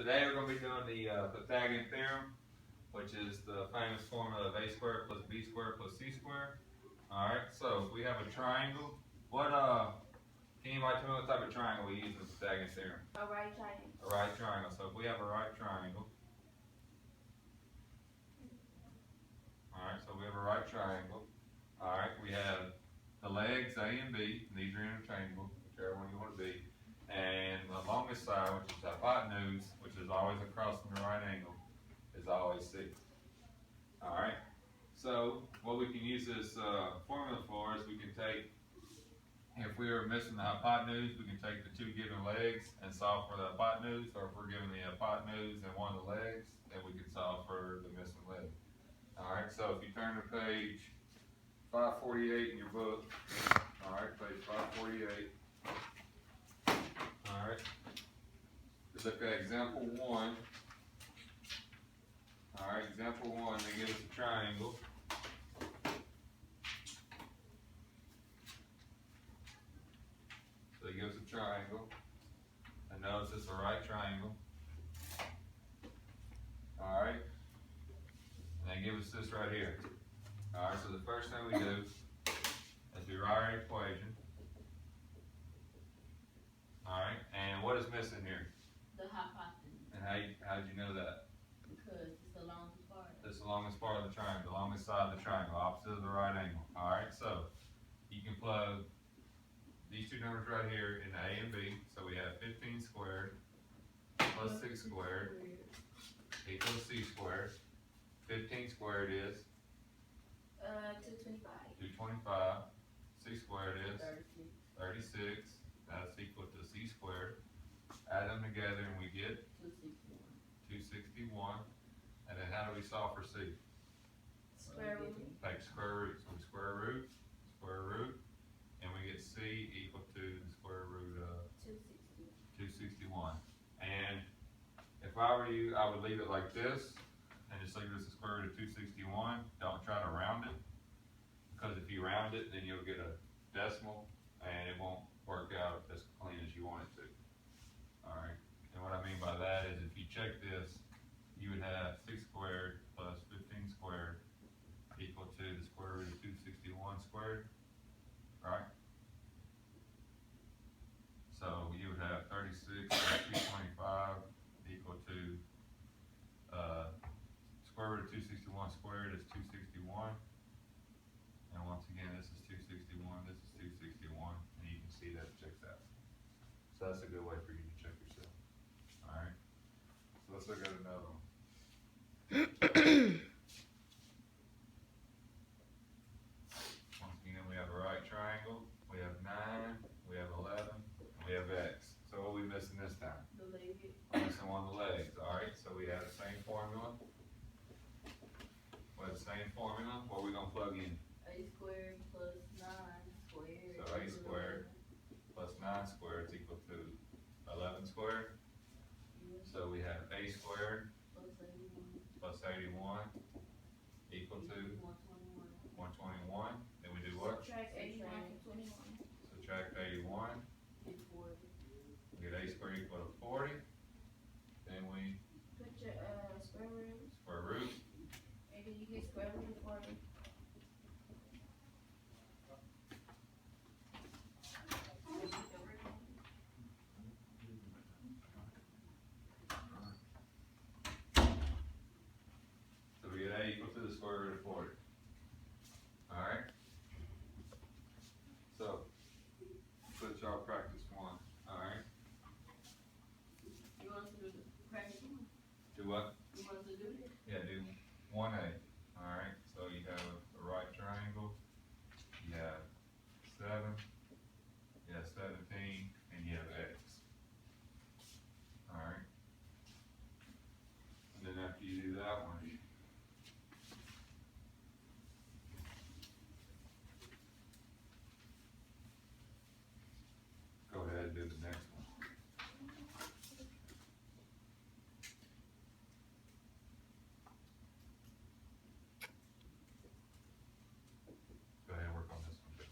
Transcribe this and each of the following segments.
Today we're going to be doing the Pythagorean theorem, which is the famous formula of a squared plus b squared plus c squared. Alright, so if we have a triangle, can anybody tell me what type of triangle we use in the Pythagorean theorem? A right triangle. A right triangle. So if we have a right triangle, alright, so we have a right triangle. Alright, we have the legs A and B, and these are interchangeable, whichever one you want to be. And the longest side, which is the hypotenuse, which is always across from the right angle, is always C. Alright, so what we can use this formula for is we can take, if we are missing the hypotenuse, we can take the two given legs and solve for the hypotenuse, or if we're given the hypotenuse and one of the legs, then we can solve for the missing leg. Alright, so if you turn to page 548 in your book, alright, page 548. Alright, let's look at example 1. Alright, example 1, they give us a triangle. So they give us a triangle. And notice it's a right triangle. Alright, and they give us this right here. Alright, so the first thing we do is we write our equation. Alright, and what is missing here? The hypotenuse. And how did you know that? Because it's the longest part. It's the longest part of the triangle, the longest side of the triangle, opposite of the right angle. Alright, so you can plug these two numbers right here into A and B. So we have 15 squared plus 6 squared equals C squared. 15 squared is 225. 225. C squared is 36. 36. That's equal to C squared. Add them together and we get 261. 261. And then how do we solve for C? Square root. Take square root. So we square root, and we get C equal to the square root of 261. And if I were you, I would leave it like this, and just leave it as the square root of 261. Don't try to round it, because if you round it, then you'll get a decimal, and it won't work out as clean as you want it to. Alright, and what I mean by that is if you check this, you would have 6 squared plus 15 squared equal to the square root of 261 squared, right? So you would have 36 plus 225 equal to square root of 261 squared is 261. And once again, this is 261, this is 261, and you can see that it checks out. So that's a good way for you to check yourself. Alright, so let's look at another one. Once again, we have a right triangle, we have 9, we have 11, and we have X. So what are we missing this time? The leg. We're missing one of the legs. Alright, so we have the same formula. We have the same formula. What are we going to plug in? A squared plus 9 squared. So A squared plus 9 squared is equal to 11 squared. So we have A squared plus 81 equal to 121. Then we do what? Subtract 81 from 21. Subtract 81. Get 40. We get A squared equal to 40. Then we Put your square root. square root. And then you get square root of 40. So we get A equal to the square root of 40. Alright? So, put y'all practice 1. Alright? You want us to do the practice one? Do what? You want us to do this? Yeah, do 1A. Alright? So you have a right triangle, you have 7, you have 17, and you have X. Alright? And then after you do that one, go ahead and do the next one. Go ahead and work on this one too.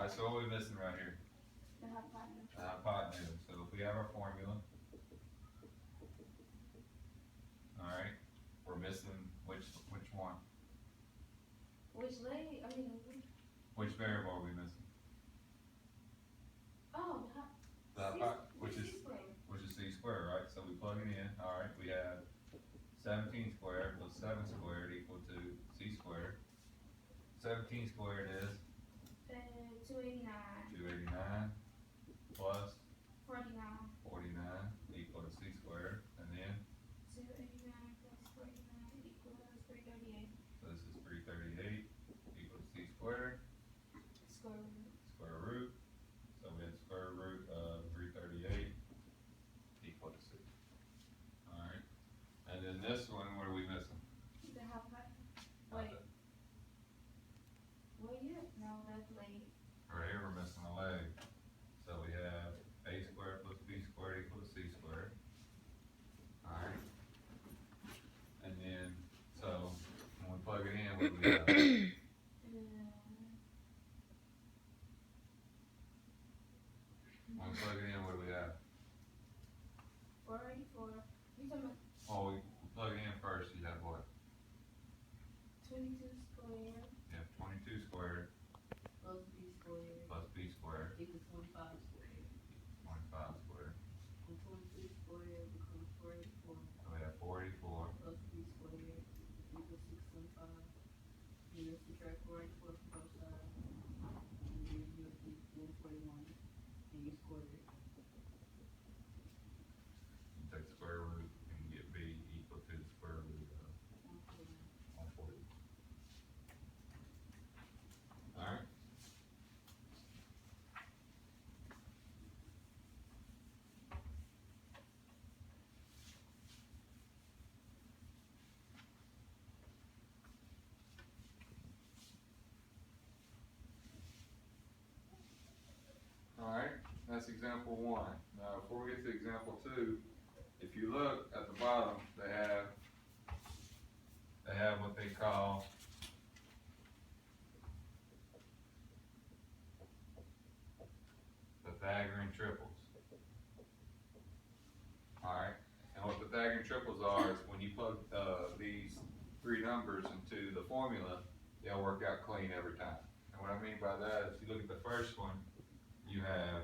Alright, so what are we missing right here? The hypotenuse. Hypotenuse, so if we have our formula. Alright, we're missing which one? Which leg, I mean, Which variable are we missing? oh, Which is c squared, right? So we plug it in, alright, we have 17 squared plus 7 squared equal to c squared. 17 squared is 289. 289 plus 49. 49 equal to c squared, and then, 289 plus 49 equals 338. so this is 338 equal to c squared, Square root. square root. So we have square root of 338 equal to 6. Alright, and then this one, what are we missing? The hypotenuse. Wait. Well, yeah, no, that's leg. Right here, we're missing a leg. So we have a squared plus b squared equal to c squared. Alright. And then, so, when we plug it in, what do we have? When we plug it in, what do we have? 484. You talking about Oh, we plug it in first, you have what? 22 squared You have 22 squared plus b squared plus b squared, equals 25 squared. 25 squared. And 22 squared becomes 484 So we have 484. plus b squared equals 625. You just subtract 484 from both sides. And then you get 141. And you square it. You take the square root and you get b equal to the square root of 140. Alright. Alright, that's example 1. Now, before we get to example 2, if you look at the bottom, they have what they call Pythagorean triples. Alright, and what Pythagorean triples are is when you plug these three numbers into the formula, they'll work out clean every time. And what I mean by that is, if you look at the first one, you have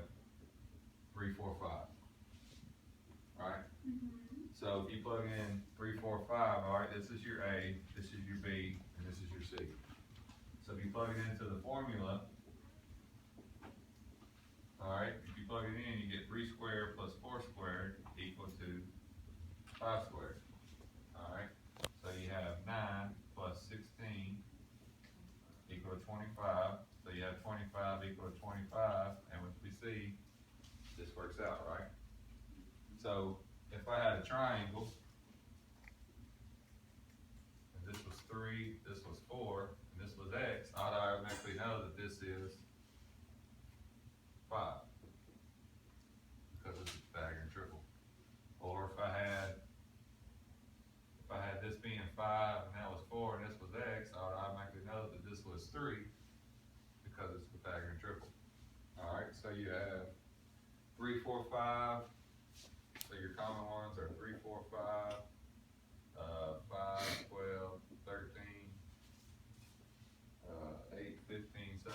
3, 4, 5. Alright? So if you plug in 3, 4, 5, alright, this is your A, this is your B, and this is your C. So if you plug it into the formula, alright, if you plug it in, you get 3 squared plus 4 squared equal to 5 squared. Alright, so you have 9 plus 16 equal to 25. So you have 25 equal to 25, and which we see, this works out, right? So if I had a triangle, and this was 3, this was 4, and this was x, I'd automatically know that this is 5, because it's a Pythagorean triple. Or if I had this being 5 and that was 4 and this was x, I would automatically know that this was 3 because it's a Pythagorean triple. Alright, so you have 3, 4, 5. So your common ones are 3, 4, 5, 5, 12, 13, 8, 15, 17,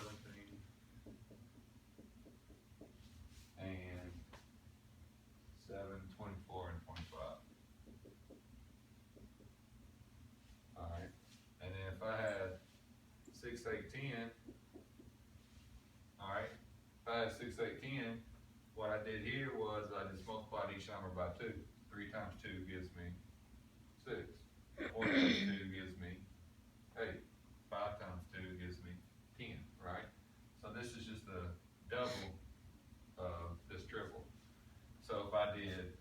and 7, 24, and 25. Alright, and then if I had 6, 8, 10, alright, if I had 6, 8, 10, what I did here was I just multiplied each number by 2. 3 times 2 gives me 6. 4 times 2 gives me 8. 5 times 2 gives me 10, right? So this is just the double of this triple. So if I did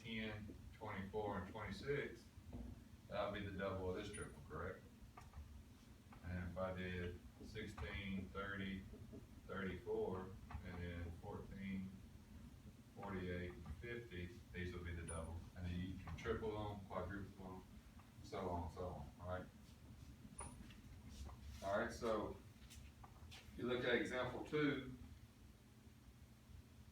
10, 24, and 26, that would be the double of this triple, correct? And if I did 16, 30, 34, and then 14, 48, and 50, these will be the double. And then you can triple them, quadruple them, so on and so on, alright? Alright, so if you look at example 2,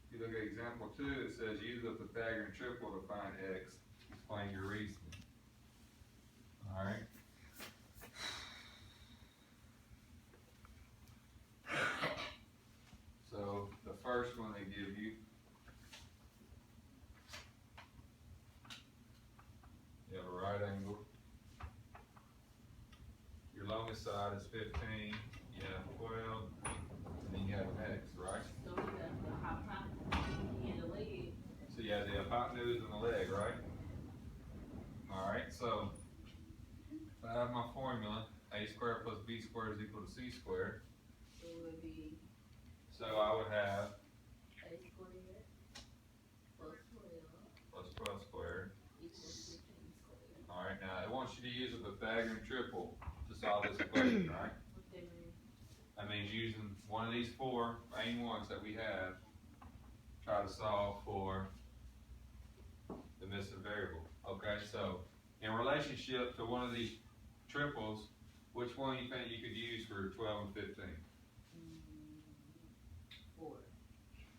if you look at example 2, it says use the Pythagorean triple to find x. Explain your reasoning. Alright. So the first one they give you, you have a right angle. Your longest side is 15, you have 12, and then you have an x, right? So we got the hypotenuse and the leg. So you have the hypotenuse and the leg, right? Alright, so if I have my formula, a squared plus b squared is equal to c squared. So it would be So I would have a squared plus 12 plus 12 squared. equals 15 squared. Alright, now it wants you to use a Pythagorean triple to solve this equation, right? What that mean? That means using one of these four main ones that we have, try to solve for the missing variable. Okay, so in relationship to one of these triples, which one you think you could use for 12 and 15? 4.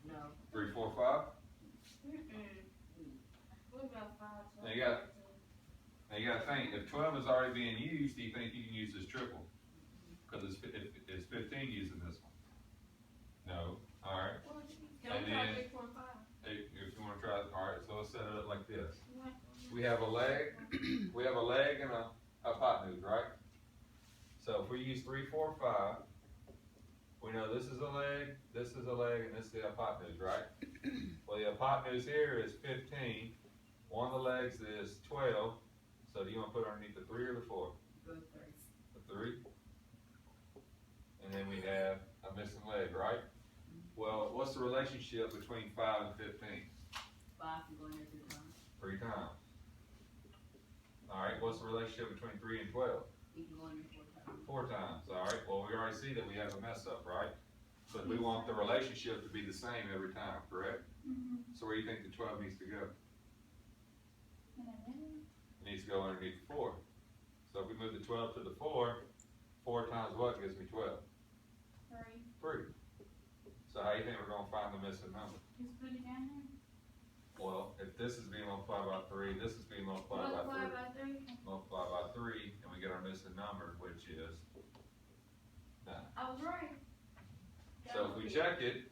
No. 3, 4, 5? What about 5? Now you gotta think, if 12 is already being used, do you think you can use this triple? Because it's 15 using this one. No, alright. Can And we try then- 3.5? If you wanna try, alright, so let's set it up like this. We have a leg, and a hypotenuse, right? So if we use 3, 4, 5, we know this is a leg, and this is the hypotenuse, right? Well, the hypotenuse here is 15, one of the legs is 12, so do you wanna put underneath the 3 or the 4? Go 3. The 3. And then we have a missing leg, right? Well, what's the relationship between 5 and 15? 5 can go in there 3 times. 3 times. Alright, what's the relationship between 3 and 12? You can go in there 4 times. 4 times, alright, well, we already see that we have a mess up, right? But we want the relationship to be the same every time, correct? So where do you think the 12 needs to go? It needs to go underneath the 4. So if we move the 12 to the 4, 4 times what gives me 12? 3. So how do you think we're gonna find the missing number? Just put it down there. Well, if this is being multiplied by 3, this is being multiplied by 3. Multiply by 3. Multiply by 3, and we get our missing number, which is 9. I was right. So if we check it,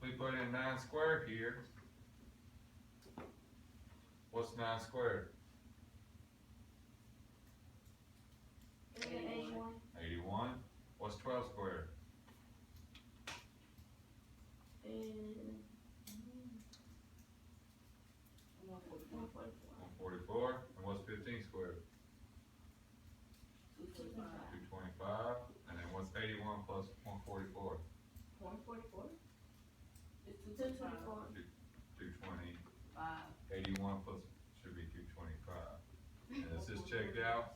we put in 9 squared here. What's 9 squared? 81. 81. What's 12 squared? And 144. 144. And what's 15 squared? 225. 225. And then what's 81 plus 144? 144? It's 224. 220. 5. 81 plus should be 225. And is this checked out?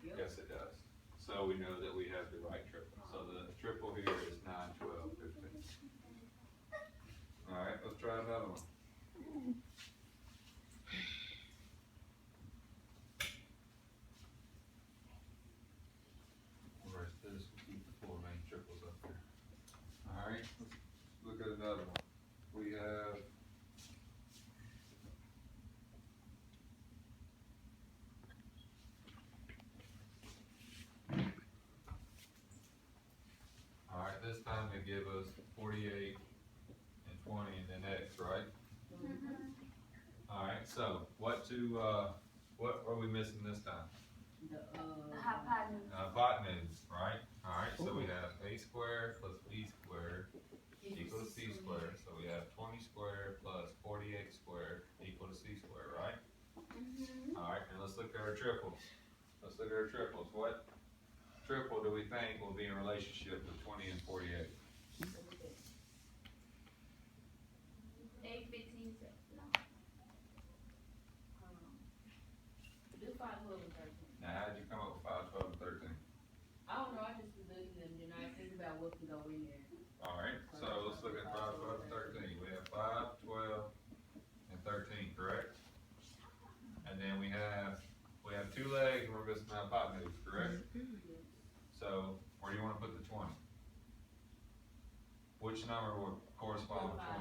Yep. Yes, it does. So we know that we have the right triple. So the triple here is 9, 12, 15. Alright, let's try another one. We'll erase this, we'll keep the 4 main triples up there. Alright, let's look at another one. We have alright, this time they give us 48 and 20 and then x, right? Alright, so what are we missing this time? The Hypotenuse. Hypotenuse, right? Alright, so we have a squared plus b squared equal to c squared. So we have 20 squared plus 48 squared equal to c squared, right? Alright, and let's look at our triples. Let's look at our triples. What triple do we think will be in relationship with 20 and 48? 8, 15, do 5, 12, and 13. Now, how did you come up with 5, 12, and 13? I don't know, I just was looking and then I think about what can go in there. Alright, so let's look at 5, 12, and 13. We have 5, 12, and 13, correct? And then we have 2 legs and we're missing the hypotenuse, correct? So, where do you want to put the 20? which number would correspond with 20?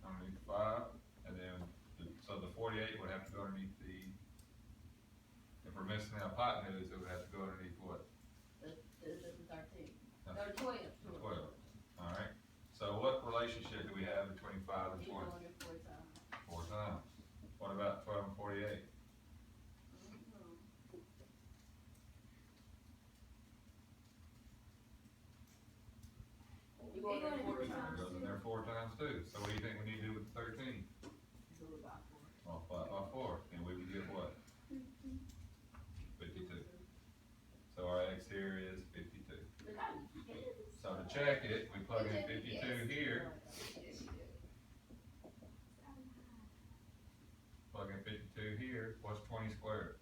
Underneath the 5, and then, so the 48 would have to go underneath the, if we're missing out hypotenuse, it would have to go underneath what? The 13, That's or 12. the 12, alright? So what relationship do we have between 5 and 20? Equal to 4 times. 4 times. What about 12 and 48? You go there 4 It times. goes in there 4 times too, so what do you think we need to do with the 13? Do about 4. Multiply it by 4, and we would get what? 52. So our x here is 52. So to check it, we plug in 52 here, plug in 52 here, what's 20 squared?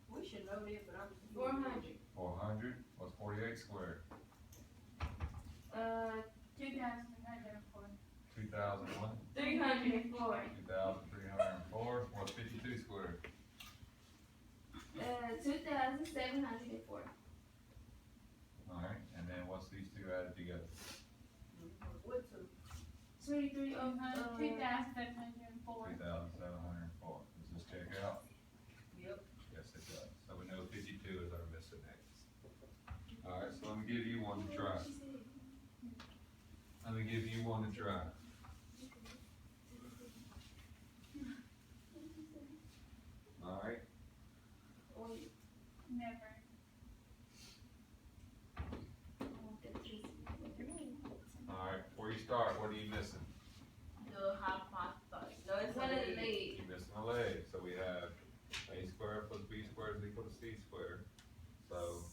We should know this, but I'm. 400. 400, what's 48 squared? 2,304. 2001, 304. 2304, what's 52 squared? 2,704. Alright, and then what's these two added together? What two? 23 of 2,704. 2,704, does this check out? Yep. Yes, it does, so we know 52 is our missing x. Alright, so let me give you one to try. Let me give you one to try. Alright, Never. alright, before you start, what are you missing? The hypothesis. No, it's One of the a legs. You're missing a leg, so we have a squared plus b squared is equal to c squared. So,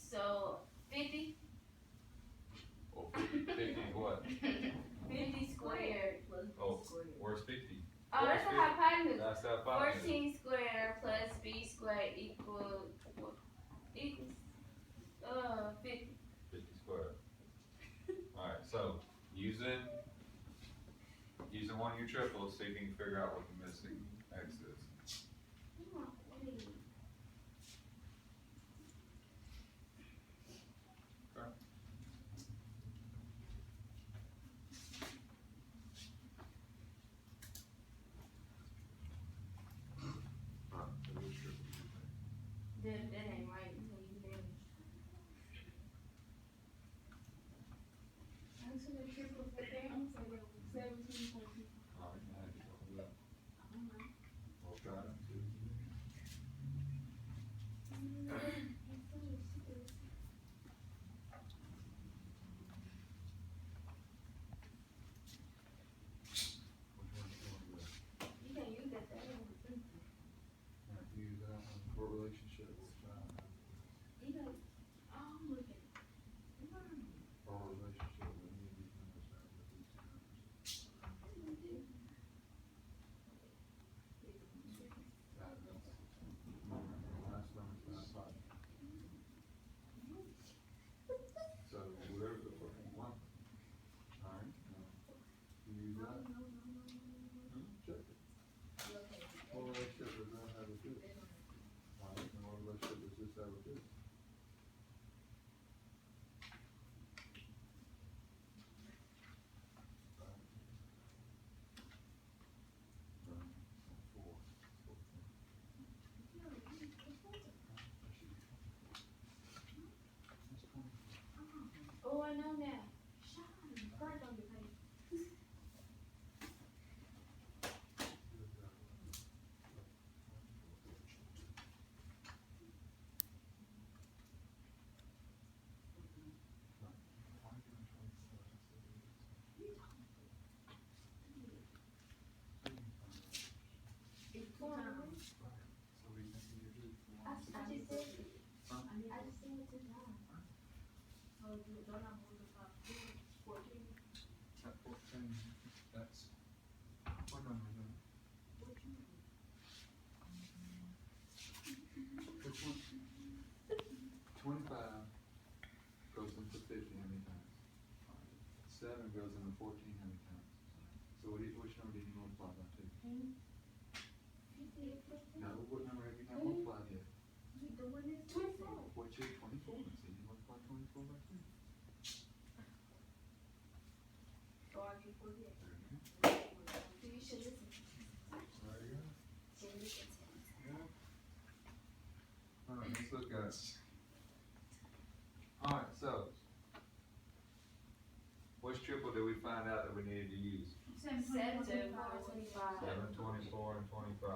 So 50. well, 50 is what? 50 squared. plus b Oh, squared. where's 50? Oh, that's the hypotenuse. That's the hypotenuse. 14 squared plus b squared equals 50. 50 squared. Alright, so, using one of your triples, see if you can figure out what the missing x is. Okay. Alright, so which triple do you think? That ain't right. Actually, triple for there. I'm saying 17.2. Alright, now how do you go with that? We'll try it, see what you think. Which one do you want to do? You can use that there. Alright, use that one for relationship, we'll try it. You know, oh, I'm looking. For relationship, we need these numbers out with these two numbers. That is, last number's not five. So, whatever the fuck you want. Alright, you use that? Check it. What relationship does that have with this? Alright, and what relationship does this have with this? Oh, I know now. Shine, bright on your face. It's 2 times. So we think you do. I just said it. Huh? I just said it 2 times. So you don't have multiply 14. At 14, that's, what number is that? Which one? 25 goes into 50 how many times? 7 goes into 14 how many times? So which number did you multiply by 2? No, what number have you not multiplied yet? The one is 24. What's your 24? So you multiply 24 by 2? You should listen. There you go. Should listen to me. Alright, let's look at it. Alright, so. Which triple did we find out that we needed to use? 7, 4, 25. 7, 24, and 25.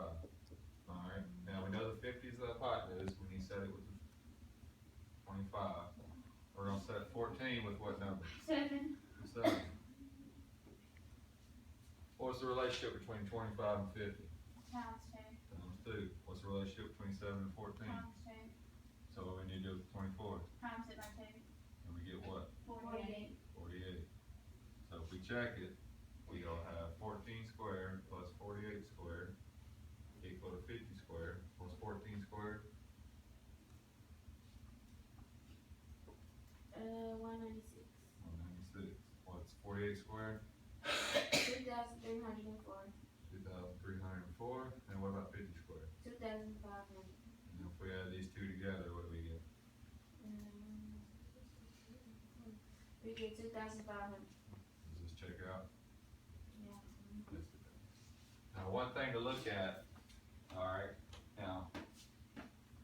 Alright, now we know the 50 is the hypotenuse when he said it was 25. We're gonna set 14 with what number? 7. 7. What's the relationship between 25 and 50? Times 2. Times 2. What's the relationship between 7 and 14? Times 2. So what we need to do with 24? Times it by 2. And we get what? 48. 48. So if we check it, we gonna have 14 squared plus 48 squared equal to 50 squared. What's 14 squared? 196. 196. What's 48 squared? 2,304. 2,304. And what about 50 squared? 2,500. And if we add these two together, what do we get? We get 2,500. Does this check out? Yeah. Yes, it does. Now, one thing to look at, alright, now,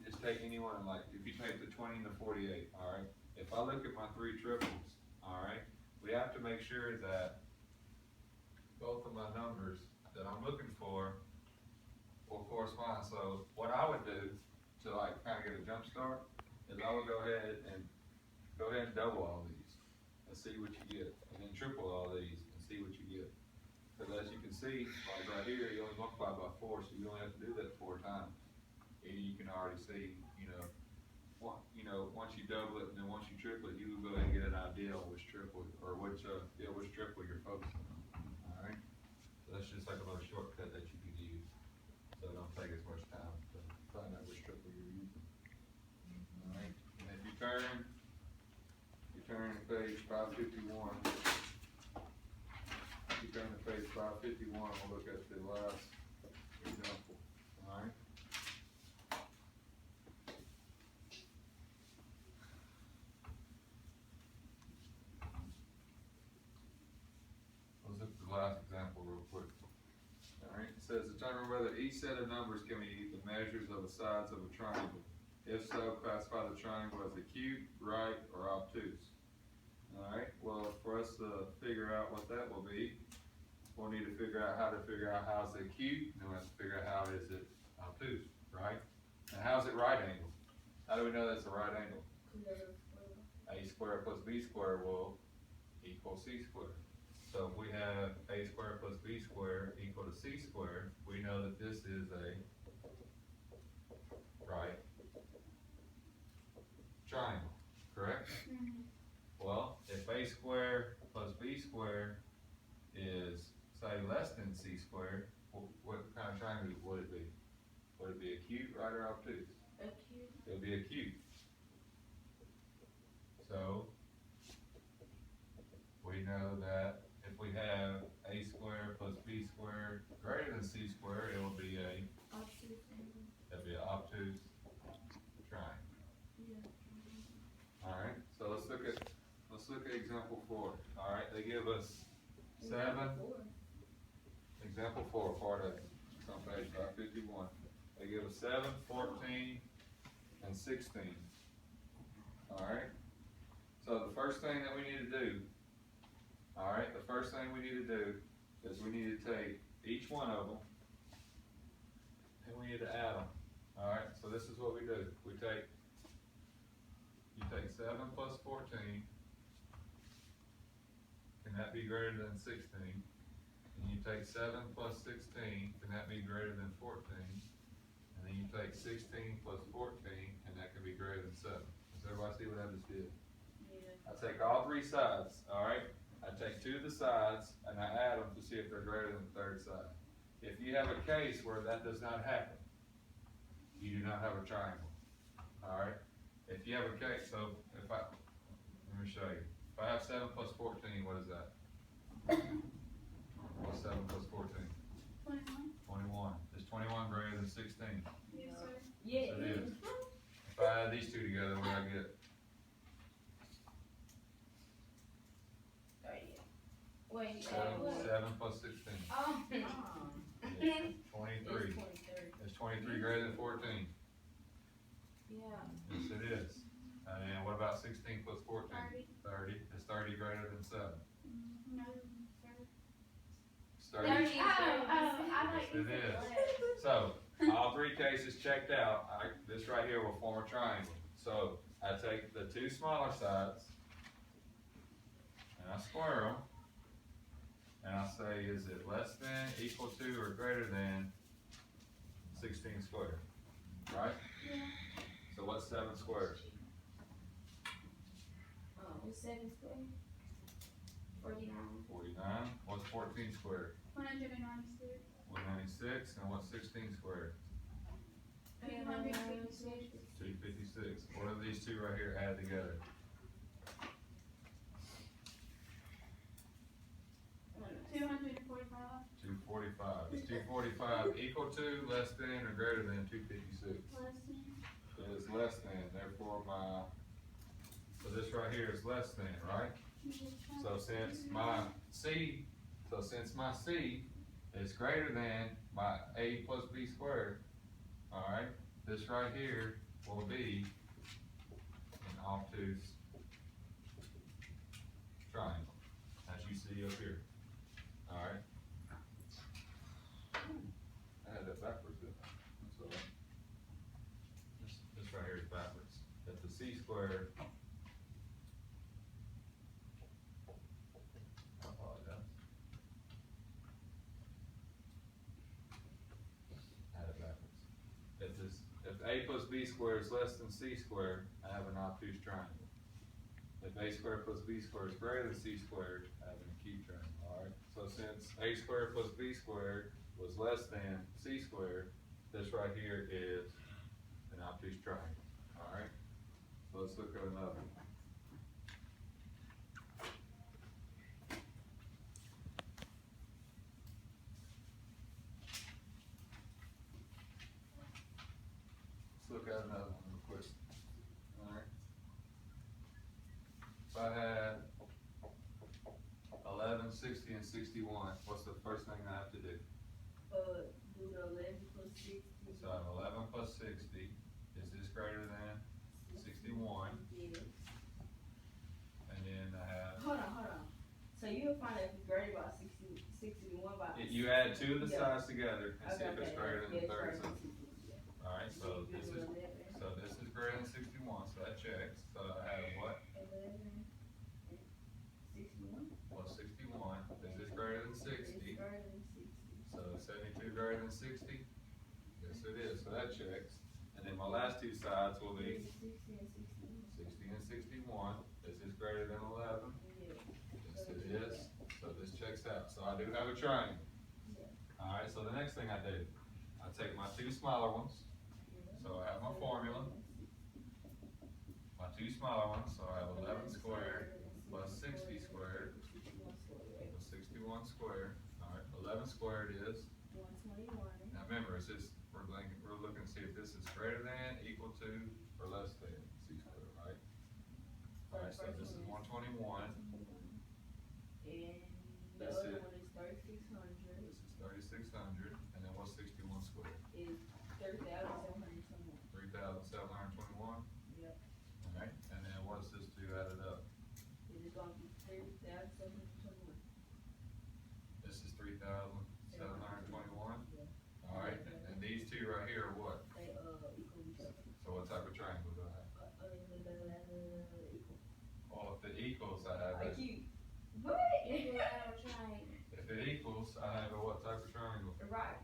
just take anyone, like, if you take the 20 and the 48, alright, if I look at my three triples, alright, we have to make sure that both of my numbers that I'm looking for will correspond. So, what I would do to, like, kinda get a jump start, is I would go ahead and double all these, and see what you get, and then triple all these, and see what you get. Because as you can see, like right here, you only multiply by 4, so you only have to do that 4 times. And you can already see, once you double it and then once you triple it, you will go ahead and get an idea on which triple, or which triple you're focusing on. Alright? So that's just like a little shortcut that you can use. So it don't take as much time to find out which triple you're using. Alright? And if you turn to page 551. You turn to page 551, we'll look at the last example, alright? Let's look at the last example real quick. Alright, it says determine whether each set of numbers can be the measures of the sides of a triangle. If so, classify the triangle as acute, right, or obtuse. Alright, well, for us to figure out what that will be, we'll need to figure out how is it acute, then we'll have to figure out how is it obtuse, right? And how's it right angle? How do we know that's a right angle? A squared plus b squared will equal c squared. So if we have a squared plus b squared equal to c squared, we know that this is a right triangle, correct? Well, if a squared plus b squared is, say, less than c squared, what kind of triangle would it be? Would it be acute, right, or obtuse? Acute. It would be acute. So, we know that if we have a squared plus b squared greater than c squared, it will be Obtuse. that'd be an obtuse triangle. Yeah. Alright, so let's look at example 4. Alright, they give us 7. Example 4, part of it. It's on page 551. They give us 7, 14, and 16. Alright? So the first thing that we need to do, is we need to take each one of them, and we need to add them. Alright, so this is what we do. You take 7 plus 14, can that be greater than 16? And you take 7 plus 16, can that be greater than 14? And then you take 16 plus 14, and that can be greater than 7. Does everybody see what I just did? Yeah. I take all 3 sides, alright? I take 2 of the sides, and I add them to see if they're greater than the third side. If you have a case where that does not happen, you do not have a triangle, alright? If you have a case, so let me show you. If I have 7 plus 14, what is that? What's 7 plus 14? 21. 21. Is 21 greater than 16? Yes, sir. Yeah. Yes, it is. If I add these two together, what do I get? Well, wait, Seven plus 16. Oh. Yeah, 23. Is 23 greater than 14? Yeah. Yes, it is. And what about 16 plus 14? 30. 30. Is 30 greater than 7? No, It's 30. 30. I Yes, like it is. So, all three cases checked out. This right here will form a triangle. So, I take the two smaller sides, and I square them, and I say, is it less than, equal to, or greater than 16 squared? Right? Yeah. So what's 7 squared? 7 squared. 49. 49. What's 14 squared? 196. 196. And what's 16 squared? 256. 256. What are these two right here add together? 245. 245. Is 245 equal to, less than, or greater than 256? Less than. It is less than, therefore so this right here is less than, right? So since my C is greater than my A plus B squared, alright, this right here will be an obtuse triangle, as you see up here, alright? I had that backwards, didn't I? That's all right. This right here is backwards. If the C squared, I apologize. I had it backwards. If A plus B squared is less than C squared, I have an obtuse triangle. If A squared plus B squared is greater than C squared, I have an acute triangle, alright? So since A squared plus B squared was less than C squared, this right here is an obtuse triangle, alright? So let's look at another one. Let's look at another one real quick, alright? If I had 11, 60, and 61, what's the first thing I have to do? Do the 11 plus 60. So I have 11 plus 60, is this greater than 61? Yes. And then I have, Hold on. So you'll find that it's greater by 61 by. you add two of the Yeah. sides together and see if it's greater than 37. Alright, so this is greater than 61, so that checks. So I have what? 11, 61. Well, 61, is this greater than 60? It's greater than 60. So 72 greater than 60? Yes, it is, so that checks. And then my last two sides will be 60 and 61. 60 and 61. Is this greater than 11? Yeah. Yes, it is. So this checks out. So I do have a triangle. Yeah. Alright, so the next thing I do, I take my two smaller ones. So I have my formula. My two smaller ones, so I have 11 squared plus 60 squared plus 61 squared. Alright, 11 squared is, 121. now remember, it's just, we're looking to see if this is greater than, equal to, or less than C squared, right? Alright, so this is 121. And the That's other it. one is 3600. This is 3600, and then what's 61 squared? Is 3721. 3,721. Yep. Alright, and then what's this two added up? It is gonna be 3721. This is 3,721. Yeah. Alright, and these two right here are what? They equal each other. So what type of triangle do I have? Equal. Well, if it equals, I have a, Cute. What? Equilateral triangle. if it equals, I have a what type of triangle? Right.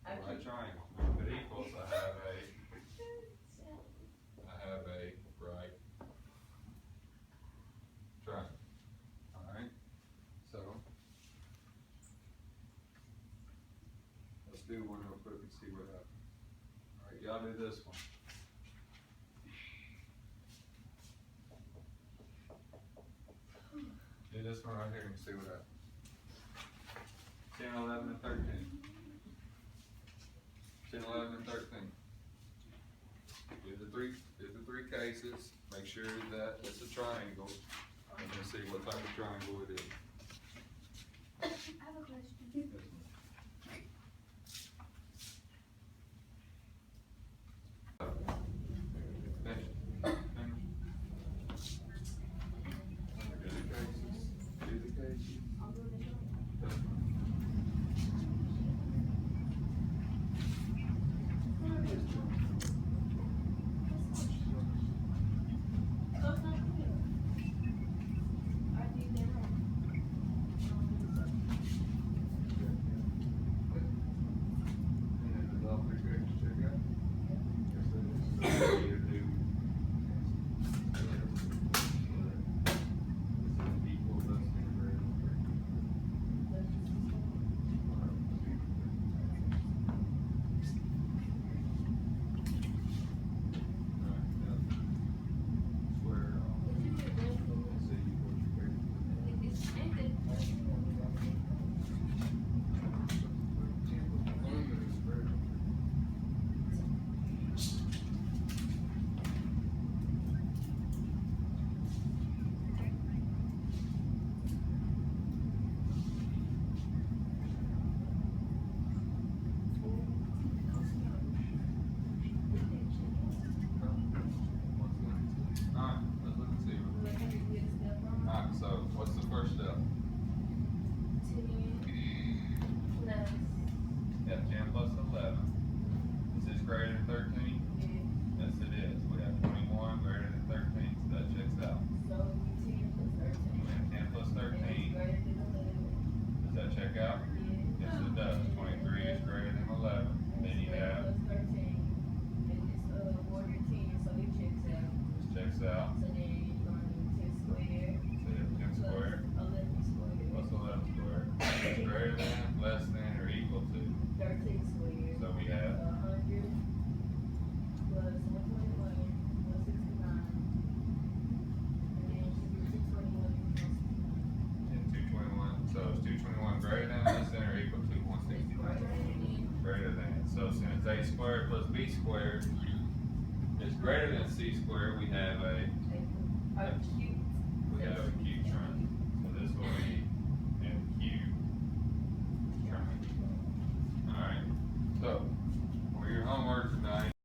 A right triangle. If it equals, I have a right triangle. Alright, so let's do one real quick and see what happens. Alright, y'all do this one. Do this one right here and see what happens. 10, 11, and 13. 10, 11, and 13. Do the three cases, make sure that it's a triangle, and then see what type of triangle it is. A squared plus B squared is greater than C squared, we have a Acute. acute triangle. So this will be